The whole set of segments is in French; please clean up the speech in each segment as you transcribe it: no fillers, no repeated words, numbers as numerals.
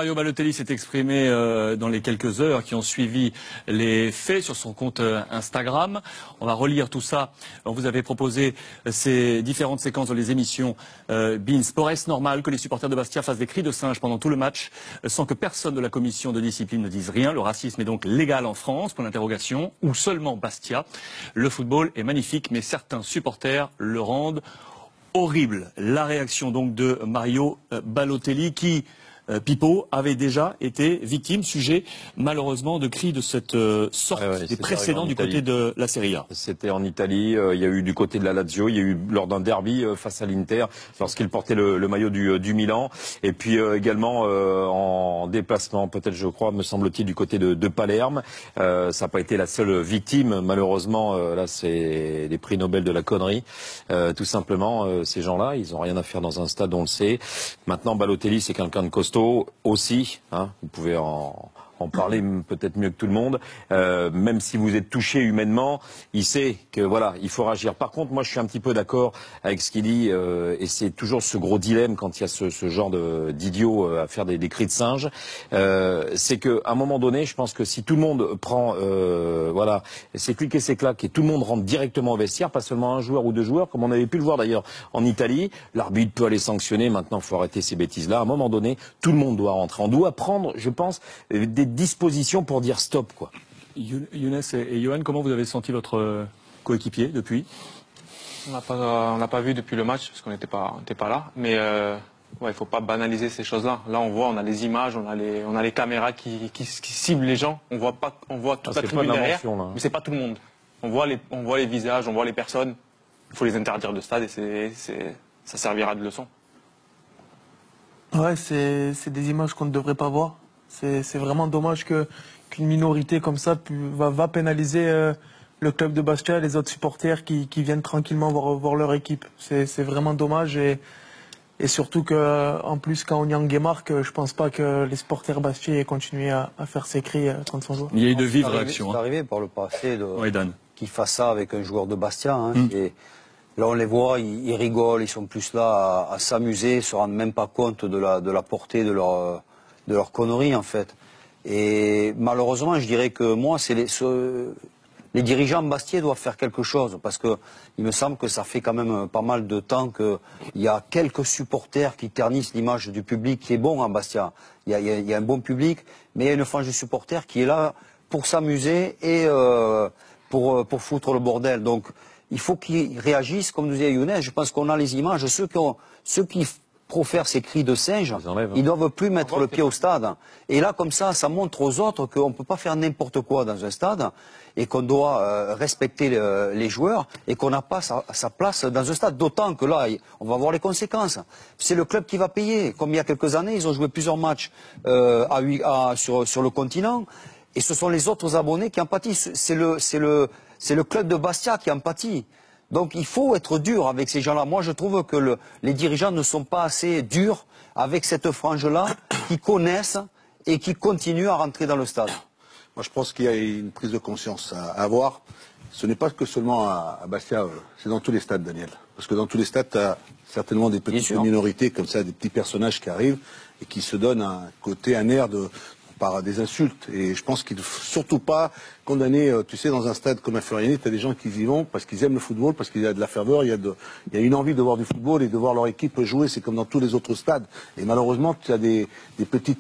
Mario Balotelli s'est exprimé dans les quelques heures qui ont suivi les faits sur son compte Instagram. On va relire tout ça. On vous avait proposé ces différentes séquences dans les émissions Bein Sport. Est-ce normal que les supporters de Bastia fassent des cris de singe pendant tout le match sans que personne de la commission de discipline ne dise rien? Le racisme est donc légal en France, pour l'interrogation, ou seulement Bastia? Le football est magnifique, mais certains supporters le rendent horrible. La réaction donc de Mario Balotelli qui, Pipo, avait déjà été victime, sujet malheureusement de cris de cette sorte des précédents du côté de la Serie A. C'était en Italie, il y a eu du côté de la Lazio, il y a eu lors d'un derby face à l'Inter, lorsqu'il portait le maillot du Milan, et puis également en déplacement, peut-être je crois, me semble-t-il, du côté de Palerme. Ça n'a pas été la seule victime, malheureusement, là c'est les prix Nobel de la connerie, tout simplement, ces gens-là, ils n'ont rien à faire dans un stade, on le sait. Maintenant, Balotelli, c'est quelqu'un de costaud aussi, hein, vous pouvez en parler peut-être mieux que tout le monde, même si vous êtes touché humainement, il sait que voilà, il faut réagir. Par contre, moi je suis un petit peu d'accord avec ce qu'il dit, et c'est toujours ce gros dilemme quand il y a ce genre d'idiot à faire des cris de singe, c'est qu'à un moment donné, je pense que si tout le monde prend voilà, ses clics et ses claques et tout le monde rentre directement au vestiaire, pas seulement un joueur ou deux joueurs, comme on avait pu le voir d'ailleurs en Italie, l'arbitre peut aller sanctionner, maintenant il faut arrêter ces bêtises-là, à un moment donné, tout le monde doit rentrer. On doit prendre, je pense, des dispositions pour dire stop, quoi. Younes et Johan, comment vous avez senti votre coéquipier depuis? On n'a pas vu depuis le match parce qu'on n'était pas là. Mais ouais, il faut pas banaliser ces choses-là. Là, on a les images, on a les caméras qui ciblent les gens. On voit toute la tribune derrière, mais c'est pas tout le monde. On voit les visages, on voit les personnes. Il faut les interdire de stade et ça servira de leçon. Ouais, c'est des images qu'on ne devrait pas voir. C'est vraiment dommage qu'une minorité comme ça va pénaliser le club de Bastia et les autres supporters qui viennent tranquillement voir leur équipe. C'est vraiment dommage et surtout qu'en plus quand Onyang marque, je pense pas que les supporters bastiais aient continué à faire ses cris contre son joueur. Il y a eu de vives réactions. C'est arrivé par le passé Dan. qu'ils fassent ça avec un joueur de Bastia. Hein, là, on les voit, ils rigolent, ils sont plus là à s'amuser, se rendent même pas compte de la portée de leur connerie, en fait. Et malheureusement, je dirais que moi, les dirigeants bastiais doivent faire quelque chose, parce que il me semble que ça fait quand même pas mal de temps qu'il y a quelques supporters qui ternissent l'image du public qui est bon à Bastia. Il y a un bon public, mais il y a une frange de supporters qui est là pour s'amuser et pour foutre le bordel. Donc, il faut qu'ils réagissent, comme nous disait Younes. Je pense qu'on a les images. Ceux qui profèrent ces cris de singe, ils ne doivent plus mettre le pied au stade. Et là, comme ça montre aux autres qu'on ne peut pas faire n'importe quoi dans un stade et qu'on doit respecter les joueurs et qu'on n'a pas sa place dans un stade. D'autant que là, on va voir les conséquences. C'est le club qui va payer. Comme il y a quelques années, ils ont joué plusieurs matchs sur le continent. Et ce sont les autres abonnés qui en pâtissent. C'est le club de Bastia qui en pâtit. Donc il faut être dur avec ces gens-là. Moi je trouve que les dirigeants ne sont pas assez durs avec cette frange-là, qui connaissent et qui continuent à rentrer dans le stade. Moi je pense qu'il y a une prise de conscience à avoir. Ce n'est pas que seulement à Bastia, c'est dans tous les stades, Daniel. Parce que dans tous les stades, tu as certainement des petites minorités comme ça, des petits personnages qui arrivent et qui se donnent un air par des insultes. Et je pense qu'il ne faut surtout pas condamner, tu sais, dans un stade comme à Furiani, tu as des gens qui y vont parce qu'ils aiment le football, parce qu'il y a de la ferveur, il y a une envie de voir du football et de voir leur équipe jouer, c'est comme dans tous les autres stades. Et malheureusement, tu as des petits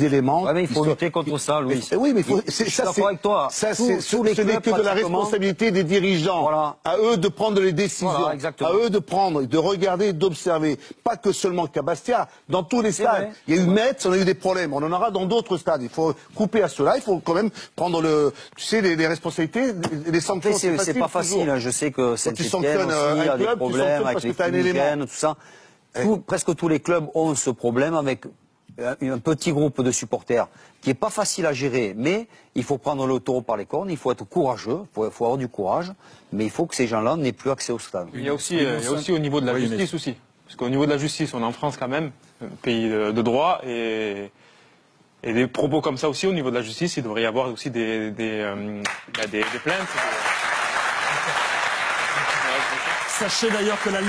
éléments. Ouais, mais il faut lutter contre ça, Louis. Oui, mais je suis d'accord avec toi. Ça, ce n'est que de la responsabilité des dirigeants. Voilà. À eux de prendre les décisions. Voilà, à eux de regarder, d'observer. Pas que seulement qu'à Bastia. Dans tous les stades. Il y a eu Metz, on a eu des problèmes. On en aura dans d'autres stades. Il faut couper à cela. Il faut quand même prendre les responsabilités, les sanctions. C'est pas facile. Hein. Je sais que Saint-Étienne aussi a des problèmes avec les fumigènes, tout ça. Presque tous les clubs ont ce problème avec un petit groupe de supporters qui est pas facile à gérer, mais il faut prendre le taureau par les cornes, il faut être courageux, il faut avoir du courage, mais il faut que ces gens-là n'aient plus accès au stade. Il y a aussi au niveau de la justice aussi. Parce qu'au niveau de la justice, on est en France quand même, un pays de droit, et des propos comme ça aussi au niveau de la justice, il devrait y avoir aussi des plaintes. Sachez d'ailleurs que la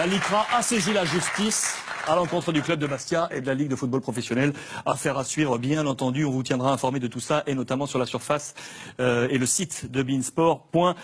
LICRA a saisi la justice à l'encontre du club de Bastia et de la Ligue de football professionnel. Affaire à suivre, bien entendu. On vous tiendra informé de tout ça et notamment sur la surface et le site de beansport.fr.